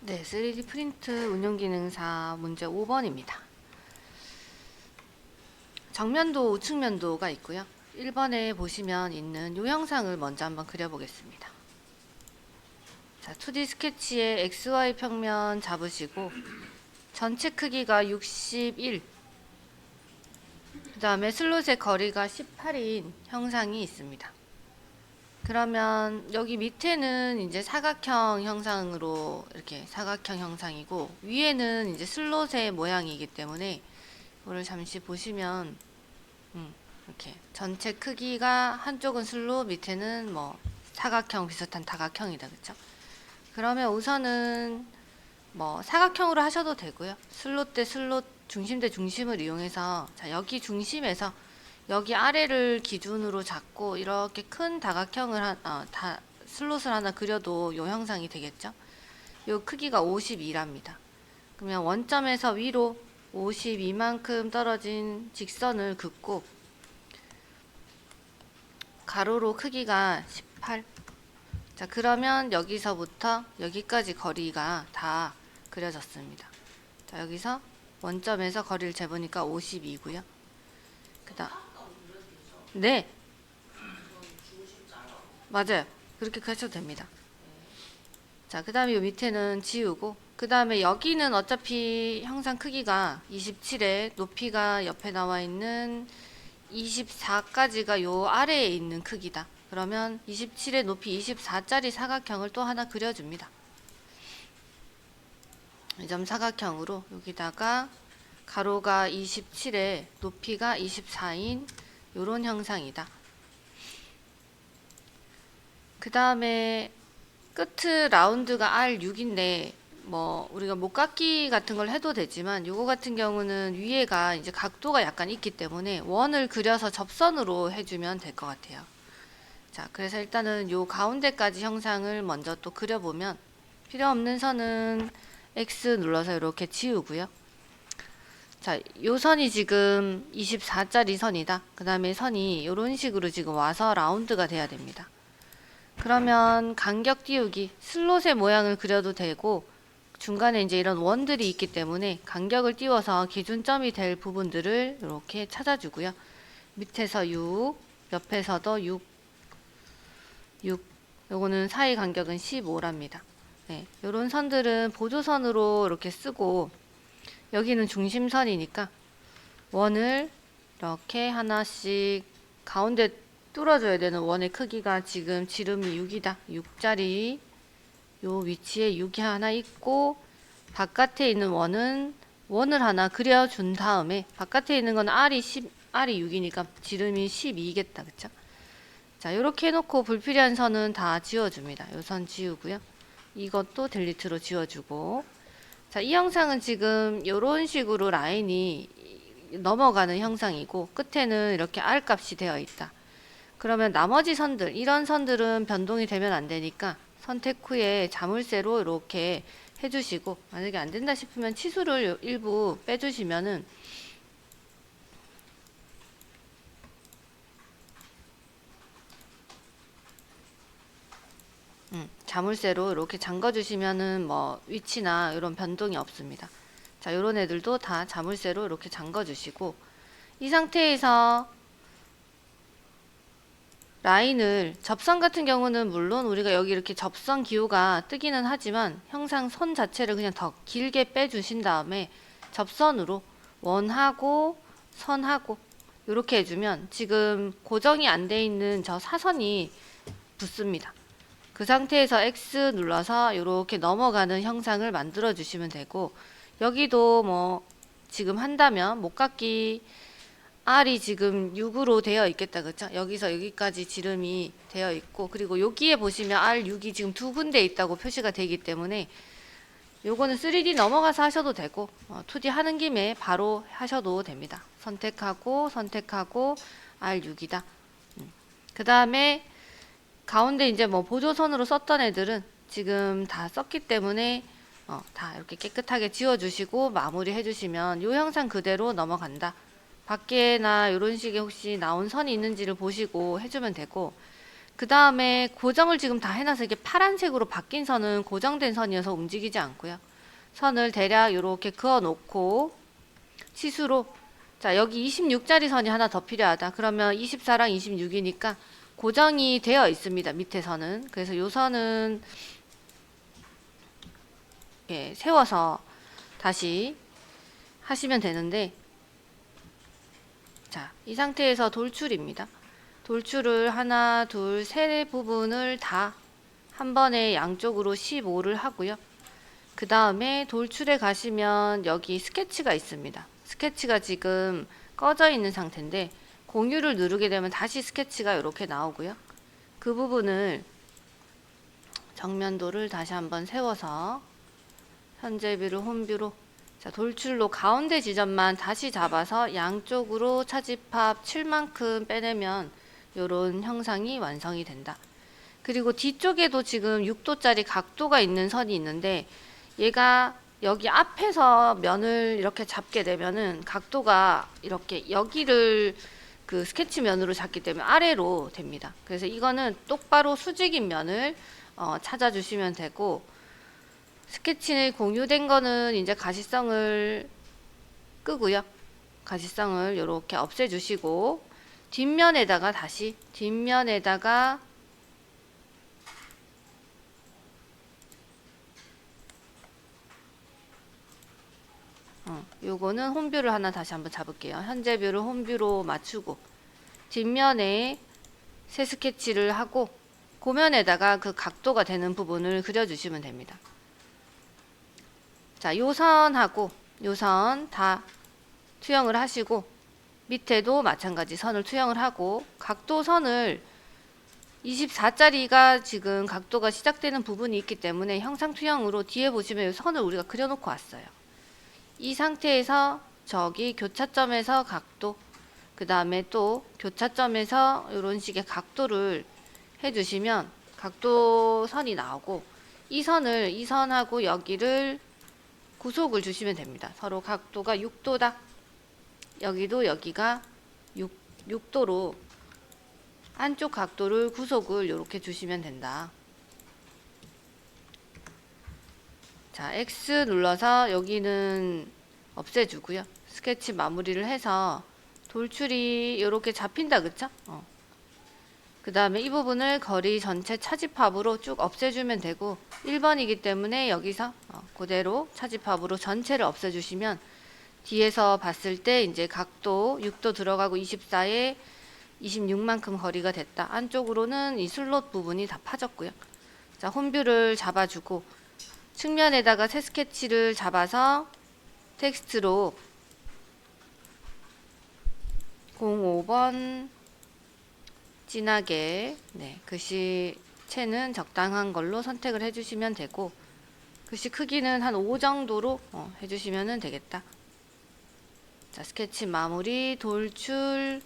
네, 3D 프린트 운용 기능사 문제 5번입니다. 정면도, 우측면도가 있고요. 1번에 보시면 있는 이 형상을 먼저 한번 그려보겠습니다. 자, 2D 스케치에 XY 평면 잡으시고 전체 크기가 61, 그 다음에 슬롯의 거리가 18인 형상이 있습니다. 그러면 여기 밑에는 이제 사각형 형상으로 이렇게 사각형 형상이고 위에는 이제 슬롯의 모양이기 때문에 이거를 잠시 보시면 이렇게 전체 크기가 한쪽은 슬롯 밑에는 뭐 사각형 비슷한 다각형이다, 그쵸? 그러면 우선은 뭐 사각형으로 하셔도 되고요. 슬롯 대 슬롯, 중심 대 중심을 이용해서 자, 여기 중심에서 여기 아래를 기준으로 잡고 이렇게 큰 다각형을 슬롯을 하나 그려도 이 형상이 되겠죠. 이 크기가 52랍니다. 그러면 원점에서 위로 52만큼 떨어진 직선을 긋고 가로로 크기가 18. 자, 그러면 여기서부터 여기까지 거리가 다 그려졌습니다. 자, 여기서 원점에서 거리를 재보니까 52고요. 네, 맞아요. 그렇게 하셔도 됩니다. 자, 그 다음에 요 밑에는 지우고, 그 다음에 여기는 어차피 형상 크기가 27에 높이가 옆에 나와 있는 24까지가 요 아래에 있는 크기다. 그러면 27의 높이 24짜리 사각형을 또 하나 그려줍니다. 이 점 사각형으로 여기다가 가로가 27에 높이가 24인 요런 형상이다. 그 다음에 끝 라운드가 R6인데 뭐 우리가 목깎기 같은 걸 해도 되지만 요거 같은 경우는 위에가 이제 각도가 약간 있기 때문에 원을 그려서 접선으로 해주면 될 것 같아요. 자, 그래서 일단은 요 가운데까지 형상을 먼저 또 그려보면 필요 없는 선은 X 눌러서 이렇게 지우고요. 자, 요 선이 지금 24짜리 선이다. 그 다음에 선이 이런 식으로 지금 와서 라운드가 돼야 됩니다. 그러면 간격 띄우기, 슬롯의 모양을 그려도 되고 중간에 이제 이런 원들이 있기 때문에 간격을 띄워서 기준점이 될 부분들을 이렇게 찾아주고요. 밑에서 6, 옆에서도 6, 요거는 사이 간격은 15랍니다. 네, 요런 선들은 보조선으로 이렇게 쓰고 여기는 중심선이니까 원을 이렇게 하나씩 가운데 뚫어줘야 되는 원의 크기가 지금 지름이 6이다. 6짜리 요 위치에 6이 하나 있고 바깥에 있는 원을 하나 그려준 다음에 바깥에 있는 건 R이 6이니까 지름이 12겠다. 그쵸? 자, 요렇게 해놓고 불필요한 선은 다 지워줍니다. 요 선 지우고요. 이것도 델리트로 지워주고 자, 이 형상은 지금 요런 식으로 라인이 넘어가는 형상이고 끝에는 이렇게 R 값이 되어 있다. 그러면 나머지 선들, 이런 선들은 변동이 되면 안 되니까 선택 후에 자물쇠로 이렇게 해주시고 만약에 안 된다 싶으면 치수를 일부 빼주시면은 자물쇠로 이렇게 잠궈 주시면은 뭐 위치나 이런 변동이 없습니다. 자, 요런 애들도 다 자물쇠로 이렇게 잠궈 주시고 이 상태에서 라인을 접선 같은 경우는 물론 우리가 여기 이렇게 접선 기호가 뜨기는 하지만 형상 선 자체를 그냥 더 길게 빼 주신 다음에 접선으로 원하고 선하고 이렇게 해주면 지금 고정이 안 돼 있는 저 사선이 붙습니다. 그 상태에서 X 눌러서 이렇게 넘어가는 형상을 만들어 주시면 되고 여기도 뭐 지금 한다면 목깎기 R이 지금 6으로 되어 있겠다. 그쵸? 여기서 여기까지 지름이 되어 있고 그리고 여기에 보시면 R6이 지금 두 군데 있다고 표시가 되기 때문에 요거는 3D 넘어가서 하셔도 되고 2D 하는 김에 바로 하셔도 됩니다. 선택하고 R6이다. 그 다음에 가운데 이제 뭐 보조선으로 썼던 애들은 지금 다 썼기 때문에 다 이렇게 깨끗하게 지워주시고 마무리 해주시면 요 형상 그대로 넘어간다. 밖에나 이런 식의 혹시 나온 선이 있는지를 보시고 해주면 되고 그 다음에 고정을 지금 다 해놔서 이게 파란색으로 바뀐 선은 고정된 선이어서 움직이지 않고요. 선을 대략 이렇게 그어 놓고 치수로, 자 여기 26짜리 선이 하나 더 필요하다. 그러면 24랑 26이니까 고정이 되어 있습니다. 밑에 선은. 그래서 이 선은 예, 세워서 다시 하시면 되는데, 자, 이 상태에서 돌출입니다. 돌출을 하나, 둘, 세 부분을 다 한 번에 양쪽으로 15를 하고요. 그 다음에 돌출에 가시면 여기 스케치가 있습니다. 스케치가 지금 꺼져 있는 상태인데 공유를 누르게 되면 다시 스케치가 이렇게 나오고요. 그 부분을 정면도를 다시 한번 세워서 현재 뷰를 홈뷰로, 자, 돌출로 가운데 지점만 다시 잡아서 양쪽으로 차집합 7만큼 빼내면 이런 형상이 완성이 된다. 그리고 뒤쪽에도 지금 6도짜리 각도가 있는 선이 있는데 얘가 여기 앞에서 면을 이렇게 잡게 되면은 각도가 이렇게 여기를 그 스케치 면으로 잡기 때문에 아래로 됩니다. 그래서 이거는 똑바로 수직인 면을 찾아주시면 되고, 스케치는 공유된 거는 이제 가시성을 끄고요. 가시성을 이렇게 없애주시고 뒷면에다가 다시 뒷면에다가 요거는 홈뷰를 하나 다시 한번 잡을게요. 현재 뷰를 홈뷰로 맞추고 뒷면에 새 스케치를 하고 고면에다가 그 각도가 되는 부분을 그려주시면 됩니다. 자, 요 선하고 요 선 다 투영을 하시고 밑에도 마찬가지 선을 투영을 하고 각도 선을 24짜리가 지금 각도가 시작되는 부분이 있기 때문에 형상 투영으로 뒤에 보시면 이 선을 우리가 그려놓고 왔어요. 이 상태에서 저기 교차점에서 각도, 그 다음에 또 교차점에서 이런 식의 각도를 해주시면 각도선이 나오고, 이 선하고 여기를 구속을 주시면 됩니다. 서로 각도가 6도다. 여기도 여기가 6도로 한쪽 각도를 구속을 이렇게 주시면 된다. 자, X 눌러서 여기는 없애주고요. 스케치 마무리를 해서 돌출이 이렇게 잡힌다, 그쵸? 그 다음에 이 부분을 거리 전체 차집합으로 쭉 없애주면 되고, 1번이기 때문에 여기서 그대로 차집합으로 전체를 없애주시면 뒤에서 봤을 때 이제 각도 6도 들어가고 24에 26만큼 거리가 됐다. 안쪽으로는 이 슬롯 부분이 다 파졌고요. 자, 홈뷰를 잡아주고 측면에다가 새 스케치를 잡아서 텍스트로 05번 진하게, 네, 글씨체는 적당한 걸로 선택을 해주시면 되고, 글씨 크기는 한 5 정도로 해주시면 되겠다. 자, 스케치 마무리, 돌출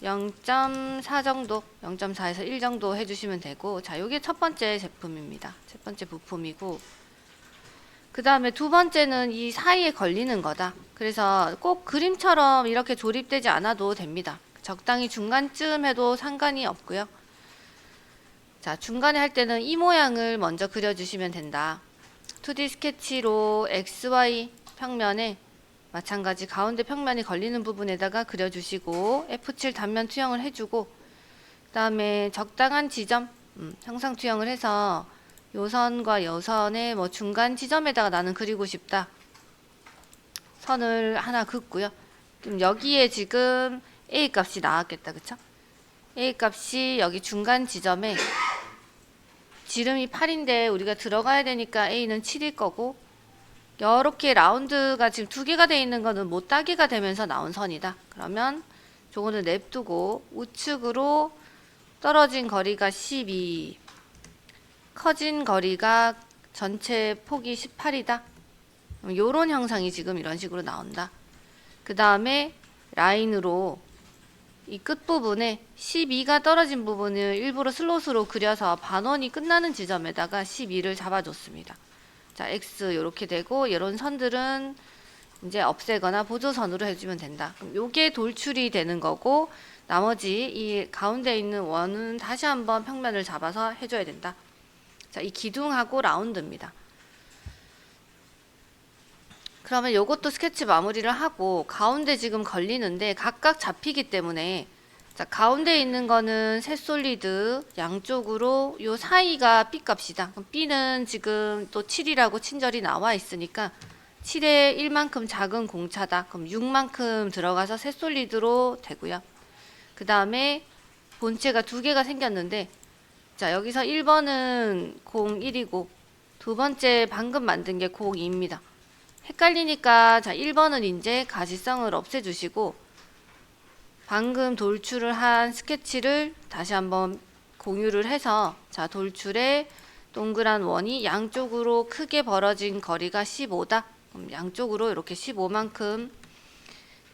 0.4 정도, 0.4에서 1 정도 해주시면 되고, 자, 요게 첫 번째 제품입니다. 첫 번째 부품이고, 그 다음에 두 번째는 이 사이에 걸리는 거다. 그래서 꼭 그림처럼 이렇게 조립되지 않아도 됩니다. 적당히 중간쯤 해도 상관이 없고요. 자, 중간에 할 때는 이 모양을 먼저 그려주시면 된다. 2D 스케치로 XY 평면에 마찬가지 가운데 평면이 걸리는 부분에다가 그려주시고 F7 단면 투영을 해주고, 그 다음에 적당한 지점 형상 투영을 해서 요 선과 요 선의 뭐 중간 지점에다가 나는 그리고 싶다. 선을 하나 긋고요. 그럼 여기에 지금 A 값이 나왔겠다, 그쵸? A 값이 여기 중간 지점에 지름이 8인데 우리가 들어가야 되니까 A는 7일 거고, 이렇게 라운드가 지금 두 개가 돼 있는 거는 못 따기가 되면서 나온 선이다. 그러면 저거는 냅두고 우측으로 떨어진 거리가 12, 커진 거리가 전체 폭이 18이다. 요런 형상이 지금 이런 식으로 나온다. 그 다음에 라인으로 이 끝부분에 12가 떨어진 부분을 일부러 슬롯으로 그려서 반원이 끝나는 지점에다가 12를 잡아줬습니다. 자, X 이렇게 되고, 이런 선들은 이제 없애거나 보조선으로 해주면 된다. 그럼 요게 돌출이 되는 거고, 나머지 이 가운데 있는 원은 다시 한번 평면을 잡아서 해줘야 된다. 자, 이 기둥하고 라운드입니다. 그러면 요것도 스케치 마무리를 하고 가운데 지금 걸리는데 각각 잡히기 때문에 자, 가운데 있는 거는 새 솔리드 양쪽으로 요 사이가 B 값이다. 그럼 B는 지금 또 7이라고 친절히 나와 있으니까 7에 1만큼 작은 공차다. 그럼 6만큼 들어가서 새 솔리드로 되고요. 그 다음에 본체가 두 개가 생겼는데 자, 여기서 1번은 01이고 두 번째 방금 만든 게 02입니다. 헷갈리니까 자, 1번은 이제 가시성을 없애주시고 방금 돌출을 한 스케치를 다시 한번 공유를 해서 자, 돌출에 동그란 원이 양쪽으로 크게 벌어진 거리가 15다. 그럼 양쪽으로 이렇게 15만큼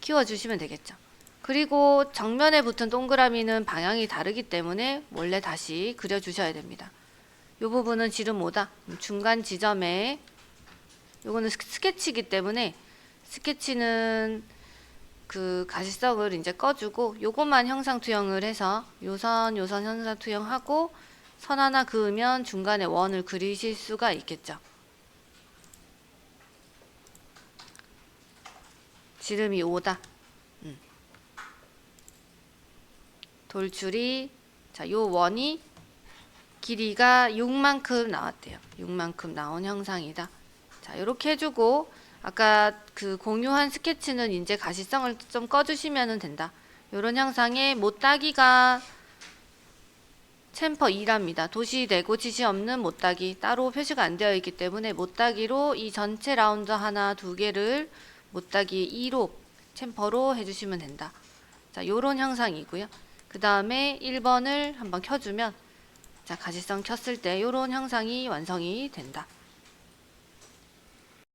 키워주시면 되겠죠. 그리고 정면에 붙은 동그라미는 방향이 다르기 때문에 원래 다시 그려주셔야 됩니다. 이 부분은 지름 5다. 중간 지점에 요거는 스케치이기 때문에 스케치는 그 가시성을 이제 꺼주고 요것만 형상 투영을 해서 요선 형상 투영하고 선 하나 그으면 중간에 원을 그리실 수가 있겠죠. 지름이 5다. 돌출이 자, 요 원이 길이가 6만큼 나왔대요. 6만큼 나온 형상이다. 자, 이렇게 해주고 아까 그 공유한 스케치는 이제 가시성을 좀 꺼주시면 된다. 요런 형상의 못따기가 챔퍼 2랍니다. 도시되고 지시 없는 못따기 따로 표시가 안 되어 있기 때문에 못따기로 이 전체 라운드 하나 두 개를 못따기 2로 챔퍼로 해주시면 된다. 자, 요런 형상이고요. 그 다음에 1번을 한번 켜주면 자, 가시성 켰을 때 요런 형상이 완성이 된다.